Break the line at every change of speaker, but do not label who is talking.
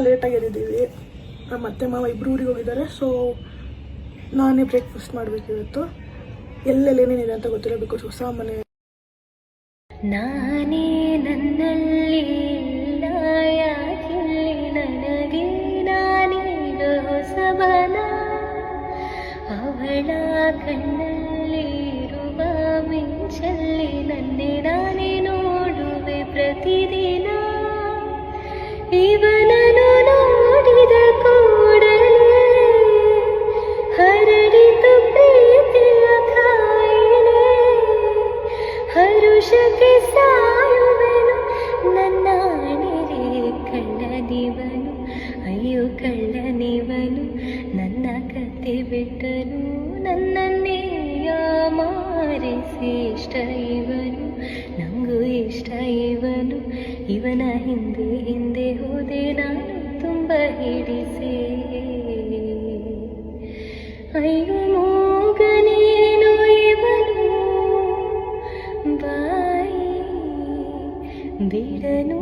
ಲೇಟಾಗಿ ಎದ್ದಿದ್ದೀವಿ. ಮತ್ತೆ ಮಾವ ಇಬ್ಬರು ಊರಿಗೆ ಹೋಗಿದ್ದಾರೆ. ಸೊ ನಾನೇ ಬ್ರೇಕ್ಫಾಸ್ಟ್ ಮಾಡಬೇಕು ಇವತ್ತು. ಎಲ್ಲೆಲ್ಲೇನೇನಿದೆ ಅಂತ ಗೊತ್ತಿಲ್ಲ, ಬಿಕಾಸ್ ಹೊಸ ಮನೆ.
ನಾನೇ ನನ್ನಲ್ಲಿ ಇಲ್ಲ, ಯಾಕಿಲ್ಲಿ ನನಗೆ ನಾನೀಗ ಹೊಸಬನ. ಅವಳ ಕಣ್ಣಲ್ಲಿರುವ ಮಿಂಚಲ್ಲಿ ನನ್ನೇ ನಾನೇ ನೋಡುವೆ ಪ್ರತಿದಿನ. ಇವನನ್ನು ನೋಡಿದ ಕೂಡಲೇ ಹರಡಿತು ಪ್ರೀತಿಯ ಕಾಯಿಲೆ. ಹರುಷಕ್ಕೆ ಸಾಯುವೆನು ನನ್ನ ಅಣಿರೆ ಕಳ್ಳನಿವನು, ಅಯ್ಯೋ ಕಳ್ಳನಿವನು. ನನ್ನ ಕತೆ ಬಿಟ್ಟನು, ನನ್ನನ್ನೇ ಮಾರಿಸಿ ಇಷ್ಟ ಇವನು, ನಂಗೂ ಇಷ್ಟ ಇವನು. ಇವನ ಹಿಂದೆ ಹಿಂದೆ ಹೋದೆ ನಾನು ತುಂಬ ಹಿಡಿಸೆ. ಅಯ್ಯೋ ಮೂಗನೇನು ಇವನು, ಬಾಯಿ ಬಿಡನು